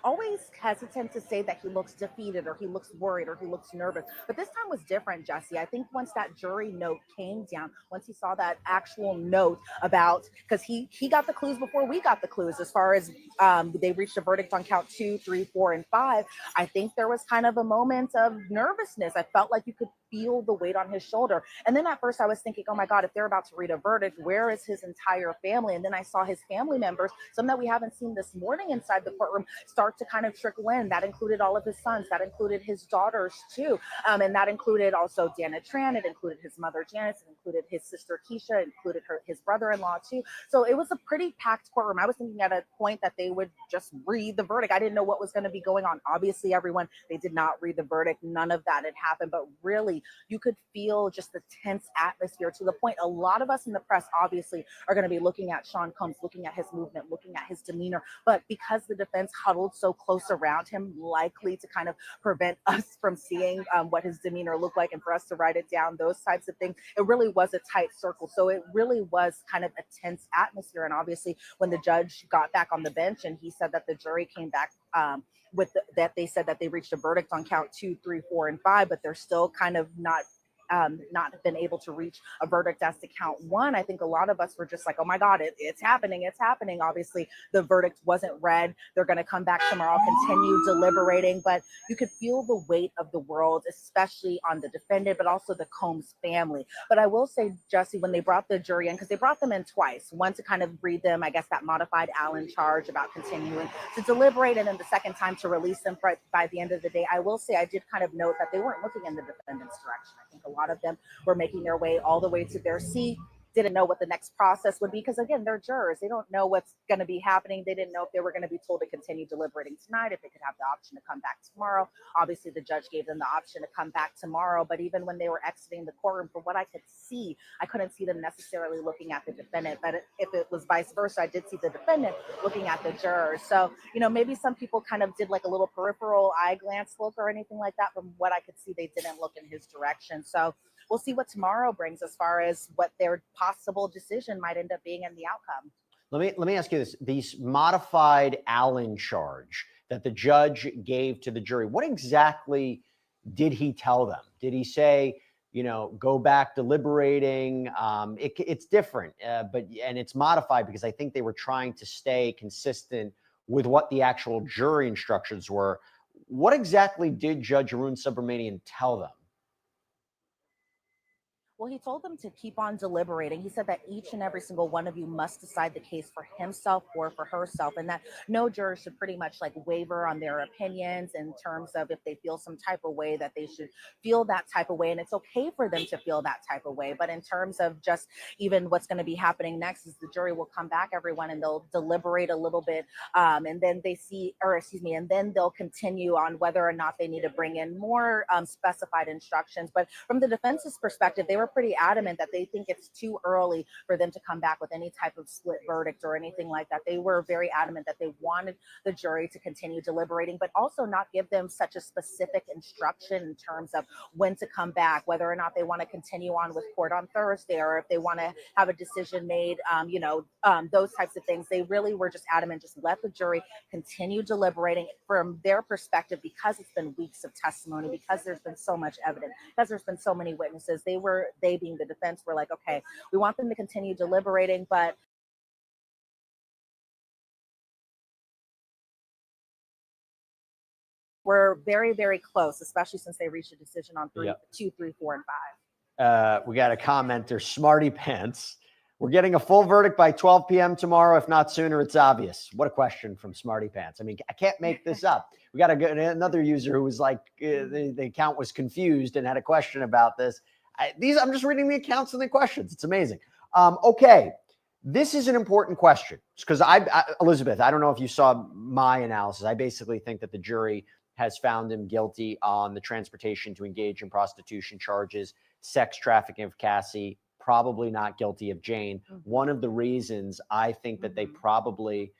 always hesitant to say that he looks defeated or he looks worried or he looks nervous. But this time was different, Jesse. I think once that jury note came down, once he saw that actual note about, because he got the clues before we got the clues as far as they reached a verdict on count 2, 3, 4, and 5. I think there was kind of a moment of nervousness. I felt like you could feel the weight on his shoulder. And then at first I was thinking, oh my God, if they're about to read a verdict, where is his entire family? And then I saw his family members, some that we haven't seen this morning inside the courtroom, start to kind of trickle in. That included all of his sons, that included his daughters too. And that included also Dana Tran, it included his mother Janice, it included his sister Keisha, it included his brother-in-law too. So it was a pretty packed courtroom. I was thinking at a point that they would just read the verdict. I didn't know what was going to be going on. Obviously, everyone, they did not read the verdict. None of that had happened. But really, you could feel just the tense atmosphere to the point a lot of us in the press obviously are going to be looking at Sean Combs, looking at his movement, looking at his demeanor. But because the defense huddled so close around him, likely to kind of prevent us from seeing what his demeanor looked like and for us to write it down, those types of things, it really was a tight circle. So it really was kind of a tense atmosphere. And obviously, when the judge got back on the bench and he said that the jury came back that they said that they reached a verdict on count 2, 3, 4, and 5, but they're still kind of not been able to reach a verdict as to count 1. I think a lot of us were just like, oh my God, it's happening. It's happening. Obviously, the verdict wasn't read. They're going to come back tomorrow, continue deliberating. But you could feel the weight of the world, especially on the defendant, but also the Combs family. But I will say, Jesse, when they brought the jury in, because they brought them in twice, one to kind of read them, I guess, that modified Allen charge about continuing to deliberate, and then the second time to release them by the end of the day. I will say I did kind of note that they weren't looking in the defendant's direction. I think a lot of them were making their way all the way to their seat, didn't know what the next process would be, because again, they're jurors. They don't know what's going to be happening. They didn't know if they were going to be told to continue deliberating tonight, if they could have the option to come back tomorrow. Obviously, the judge gave them the option to come back tomorrow, but even when they were exiting the courtroom, from what I could see, I couldn't see them necessarily looking at the defendant. But if it was vice versa, I did see the defendant looking at the jurors. So, maybe some people kind of did like a little peripheral eye glance look or anything like that. From what I could see, they didn't look in his direction. So we'll see what tomorrow brings as far as what their possible decision might end up being in the outcome. Let me ask you this. These modified Allen charge that the judge gave to the jury, what exactly did he tell them? Did he say, go back deliberating? It's different, and it's modified because I think they were trying to stay consistent with what the actual jury instructions were. What exactly did Judge Arun Subramanian tell them? Well, he told them to keep on deliberating. He said that each and every single one of you must decide the case for himself or for herself, and that no juror should pretty much like waver on their opinions in terms of if they feel some type of way, that they should feel that type of way. And it's okay for them to feel that type of way. But in terms of just even what's going to be happening next is the jury will come back, everyone, and they'll deliberate a little bit. And then and then they'll continue on whether or not they need to bring in more specified instructions. But from the defense's perspective, they were pretty adamant that they think it's too early for them to come back with any type of split verdict or anything like that. They were very adamant that they wanted the jury to continue deliberating, but also not give them such a specific instruction in terms of when to come back, whether or not they want to continue on with court on Thursday, or if they want to have a decision made, those types of things. They really were just adamant, just let the jury continue deliberating from their perspective, because it's been weeks of testimony, because there's been so much evidence, because there's been so many witnesses. They being the defense were like, okay, we want them to continue deliberating, but we're very, very close, especially since they reached a decision on 2, 3, 4, and 5. We got a commenter, Smarty Pants. We're getting a full verdict by 12 p.m. tomorrow. If not sooner, it's obvious. What a question from Smarty Pants. I mean, I can't make this up. We got another user who was like, the account was confused and had a question about this. I'm just reading the accounts and the questions. It's amazing. Okay. This is an important question because Elizabeth, I don't know if you saw my analysis. I basically think that the jury has found him guilty on the transportation to engage in prostitution charges, sex trafficking of Cassie, probably not guilty of Jane. Mm-hmm. One of the reasons I think that they probably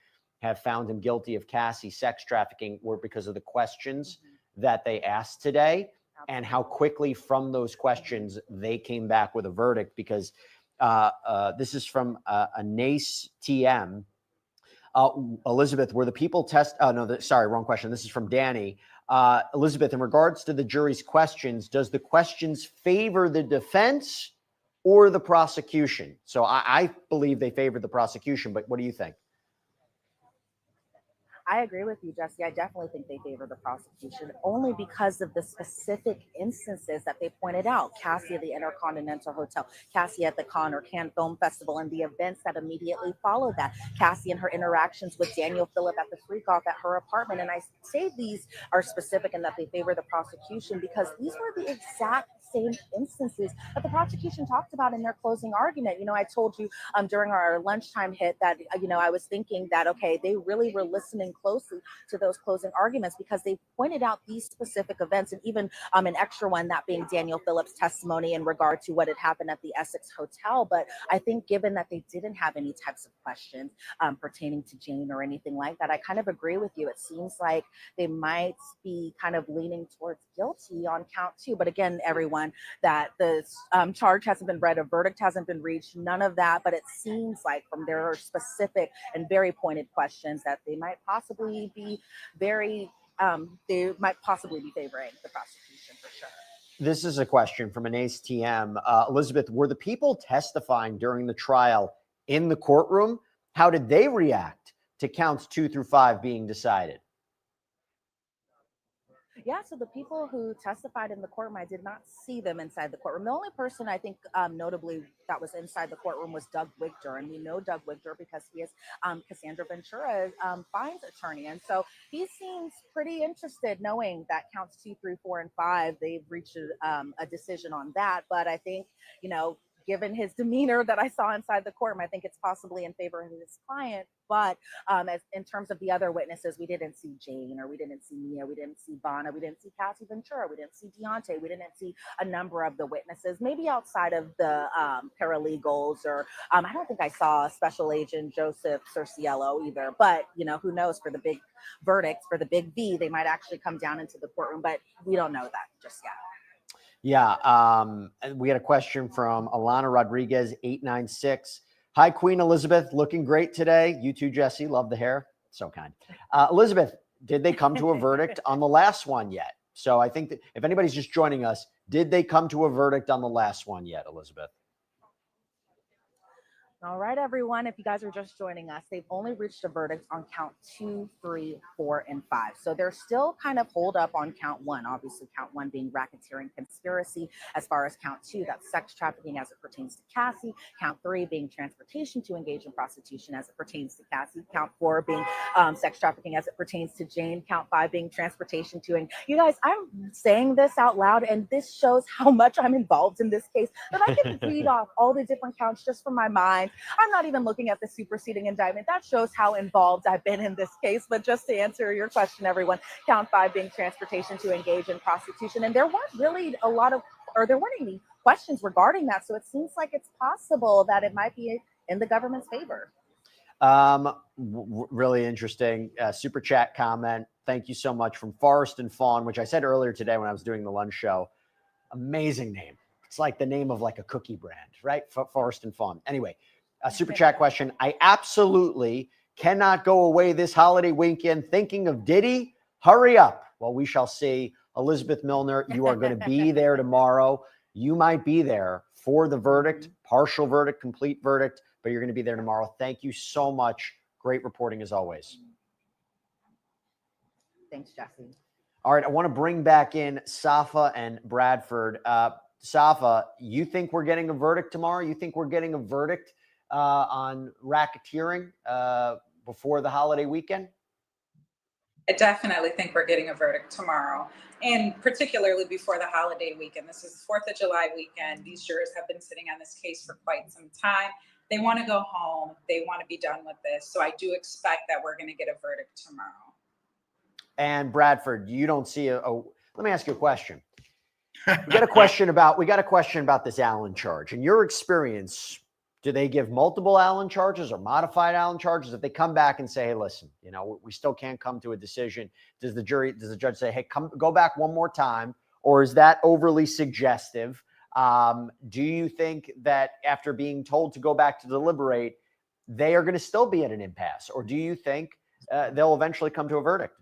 have found him guilty of Cassie sex trafficking were because of the questions that they asked today and how quickly from those questions they came back with a verdict, because this is from a NACE TM. Elizabeth, were the people sorry, wrong question. This is from Danny. Elizabeth, in regards to the jury's questions, does the questions favor the defense or the prosecution? So I believe they favored the prosecution, but what do you think? I agree with you, Jesse. I definitely think they favor the prosecution only because of the specific instances that they pointed out. Cassie at the Intercontinental Hotel, Cassie at the Cannes Film Festival, and the events that immediately followed that. Cassie and her interactions with Daniel Phillip at the freak-off at her apartment. And I say these are specific and that they favor the prosecution because these were the exact same instances that the prosecution talked about in their closing argument. I told you during our lunchtime hit that, I was thinking that, okay, they really were listening closely to those closing arguments because they pointed out these specific events, and even an extra one, that being Daniel Phillip's testimony in regard to what had happened at the Essex Hotel. But I think given that they didn't have any types of questions pertaining to Jane or anything like that, I kind of agree with you. It seems like they might be kind of leaning towards guilty on count 2. But again, everyone, that the charge hasn't been read, a verdict hasn't been reached, none of that. But it seems like from their specific and very pointed questions that they might possibly be favoring the prosecution for sure. This is a question from an Ace TM. Elizabeth, were the people testifying during the trial in the courtroom? How did they react to counts 2 through 5 being decided? Yeah, so the people who testified in the courtroom, I did not see them inside the courtroom. The only person I think notably that was inside the courtroom was Doug Wigter. And we know Doug Wigter because he is Cassandra Ventura's fines attorney. And so he seems pretty interested knowing that counts 2, 3, 4, and 5, they've reached a decision on that. But I think, given his demeanor that I saw inside the courtroom, I think it's possibly in favor of his client. But as in terms of the other witnesses, we didn't see Jane, or we didn't see Mia, we didn't see Vanna, we didn't see Cassie Ventura, we didn't see Deontay, we didn't see a number of the witnesses, maybe outside of the paralegals, or I don't think I saw Special Agent Joseph Cerciello either. But, who knows, for the big verdicts, for the big V, they might actually come down into the courtroom, but we don't know that just yet. Yeah, we had a question from Alana Rodriguez, 896. Hi, Queen Elizabeth. Looking great today. You too, Jesse. Love the hair. So kind. Elizabeth, did they come to a verdict on the last one yet? So I think that if anybody's just joining us, did they come to a verdict on the last one yet, Elizabeth? All right, everyone. If you guys are just joining us, they've only reached a verdict on count 2, 3, 4, and 5. So they're still kind of holed up on count 1. Obviously, count 1 being racketeering conspiracy. As far as count 2, that's sex trafficking as it pertains to Cassie. Count 3 being transportation to engage in prostitution as it pertains to Cassie. Count 4 being sex trafficking as it pertains to Jane. Count 5 being transportation to. You guys, I'm saying this out loud, and this shows how much I'm involved in this case. But I can read off all the different counts just from my mind. I'm not even looking at the superseding indictment. That shows how involved I've been in this case. But just to answer your question, everyone, count 5 being transportation to engage in prostitution. And there weren't really there weren't any questions regarding that. So it seems like it's possible that it might be in the government's favor. Really interesting super chat comment. Thank you so much from Forrest and Fawn, which I said earlier today when I was doing the lunch show. Amazing name. It's like the name of like a cookie brand, right? Forrest and Fawn. Anyway, a super chat question. I absolutely cannot go away this holiday weekend thinking of Diddy. Hurry up. Well, we shall see. Elizabeth Milner, you are going to be there tomorrow. You might be there for the verdict, partial verdict, complete verdict, but you're going to be there tomorrow. Thank you so much. Great reporting as always. Thanks, Jesse. All right, I want to bring back in Safa and Bradford. Safa, you think we're getting a verdict tomorrow? You think we're getting a verdict on racketeering before the holiday weekend? I definitely think we're getting a verdict tomorrow, and particularly before the holiday weekend. This is 4th of July weekend. These jurors have been sitting on this case for quite some time. They want to go home. They want to be done with this. So I do expect that we're going to get a verdict tomorrow. And Bradford, you don't see let me ask you a question. We got a question about this Allen charge. In your experience, do they give multiple Allen charges or modified Allen charges? If they come back and say, hey, listen, we still can't come to a decision, does the judge say, hey, go back one more time? Or is that overly suggestive? Do you think that after being told to go back to deliberate, they are going to still be at an impasse? Or do you think they'll eventually come to a verdict?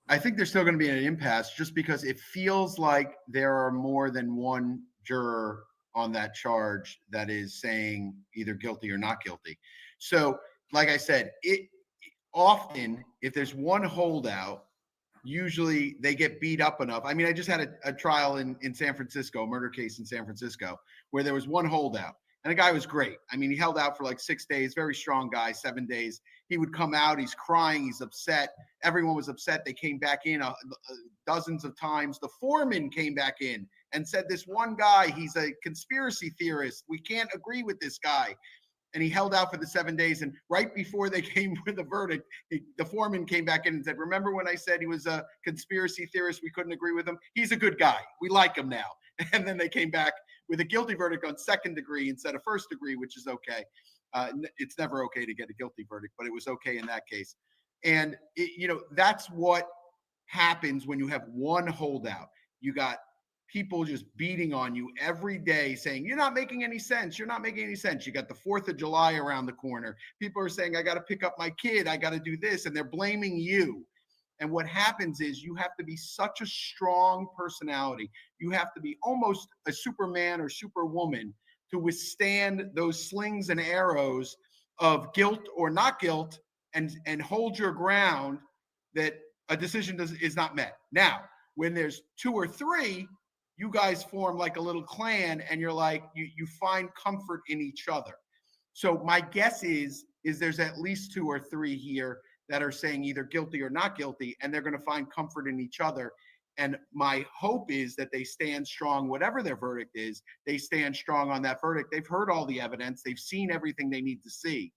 I think they're still going to be in an impasse just because it feels like there are more than one juror on that charge that is saying either guilty or not guilty. So, like I said, it often, if there's one holdout, usually they get beat up enough. I mean, I just had a trial in San Francisco, a murder case in San Francisco, where there was one holdout. And the guy was great. I mean, he held out for like 6 days, very strong guy, 7 days. He would come out, he's crying, he's upset. Everyone was upset. They came back in dozens of times. The foreman came back in and said, this one guy, he's a conspiracy theorist. We can't agree with this guy. And he held out for the 7 days. And right before they came with the verdict, the foreman came back in and said, remember when I said he was a conspiracy theorist? We couldn't agree with him. He's a good guy. We like him now. And then they came back with a guilty verdict on second degree instead of first degree, which is okay. It's never okay to get a guilty verdict, but it was okay in that case. And, that's what happens when you have one holdout. You got people just beating on you every day saying, you're not making any sense. You're not making any sense. You got the 4th of July around the corner. People are saying, I got to pick up my kid. I got to do this. And they're blaming you. And what happens is you have to be such a strong personality. You have to be almost a Superman or Superwoman to withstand those slings and arrows of guilt or not guilt and hold your ground that a decision is not met. Now, when there's 2 or 3, you guys form like a little clan and you're like, you find comfort in each other. So my guess is there's at least 2 or 3 here that are saying either guilty or not guilty, and they're going to find comfort in each other. And my hope is that they stand strong, whatever their verdict is, they stand strong on that verdict. They've heard all the evidence. They've seen everything they need to see.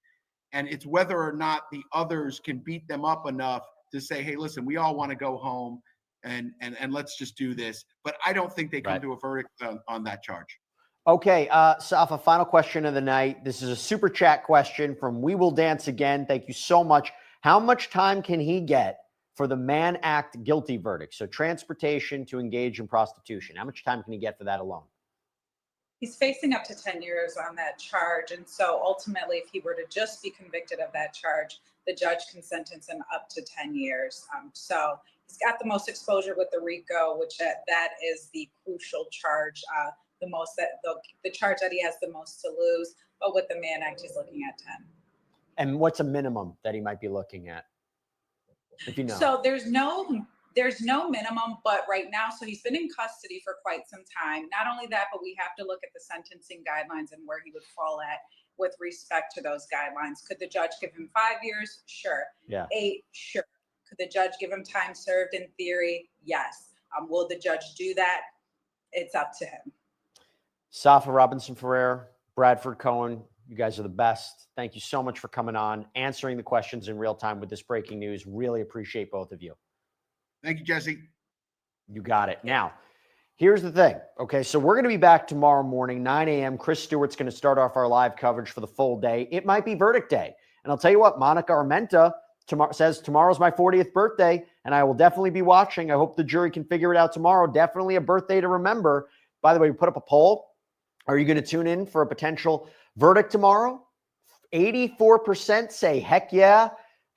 And it's whether or not the others can beat them up enough to say, hey, listen, we all want to go home and let's just do this. But I don't think they come to a verdict on that charge. Okay, Safa, final question of the night. This is a super chat question from We Will Dance Again. Thank you so much. How much time can he get for the Mann Act guilty verdict? So transportation to engage in prostitution. How much time can he get for that alone? He's facing up to 10 years on that charge. And so ultimately, if he were to just be convicted of that charge, the judge can sentence him up to 10 years. So he's got the most exposure with the Rico, which that is the crucial charge, the charge that he has the most to lose. But with the Mann Act, he's looking at 10. And what's a minimum that he might be looking at? If you know. So there's no minimum, but right now, so he's been in custody for quite some time. Not only that, but we have to look at the sentencing guidelines and where he would fall at with respect to those guidelines. Could the judge give him 5 years? Sure. Yeah. 8? Sure. Could the judge give him time served in theory? Yes. Will the judge do that? It's up to him. Safa Robinson-Ferrer, Bradford Cohen, you guys are the best. Thank you so much for coming on, answering the questions in real time with this breaking news. Really appreciate both of you. Thank you, Jesse. You got it. Now, here's the thing. Okay, so we're going to be back tomorrow morning, 9 a.m. Chris Stewart's going to start off our live coverage for the full day. It might be verdict day. And I'll tell you what, Monica Armenta says tomorrow's my 40th birthday, and I will definitely be watching. I hope the jury can figure it out tomorrow. Definitely a birthday to remember. By the way, we put up a poll. Are you going to tune in for a potential verdict tomorrow? 84% say heck yeah.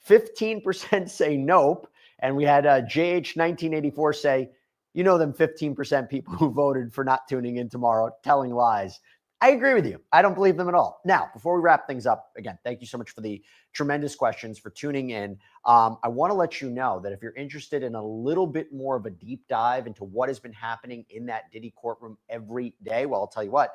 15% say nope. And we had JH1984 say, you know them 15% people who voted for not tuning in tomorrow, telling lies. I agree with you. I don't believe them at all. Now, before we wrap things up, again, thank you so much for the tremendous questions, for tuning in. I want to let you know that if you're interested in a little bit more of a deep dive into what has been happening in that Diddy courtroom every day, well, I'll tell you what,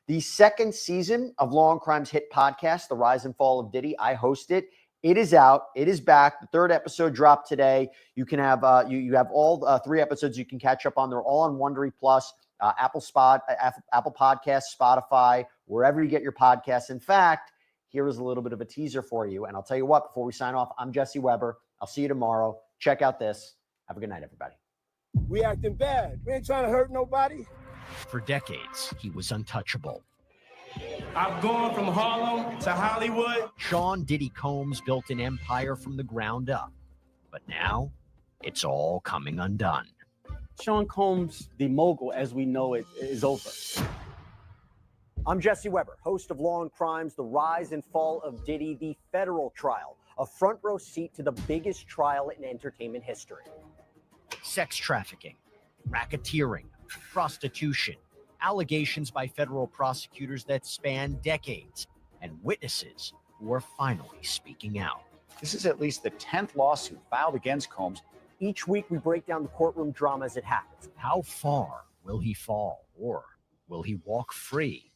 the second season of Law and Crime's hit podcast, The Rise and Fall of Diddy, I host it. It is out. It is back. The 3rd episode dropped today. You can have you have all 3 episodes you can catch up on. They're all on Wondery Plus, Apple Podcasts, Spotify, wherever you get your podcasts. In fact, here is a little bit of a teaser for you. And I'll tell you what, before we sign off, I'm Jesse Weber. I'll see you tomorrow. Check out this. Have a good night, everybody. We acting bad. We ain't trying to hurt nobody. For decades, he was untouchable. I've gone from Harlem to Hollywood. Sean Diddy Combs built an empire from the ground up. But now, it's all coming undone. Sean Combs, the mogul as we know it, is over. I'm Jesse Weber, host of Law and Crime's The Rise and Fall of Diddy, the federal trial, a front row seat to the biggest trial in entertainment history. Sex trafficking, racketeering, prostitution, allegations by federal prosecutors that span decades, and witnesses who are finally speaking out. This is at least the 10th lawsuit filed against Combs. Each week, we break down the courtroom drama as it happens. How far will he fall, or will he walk free?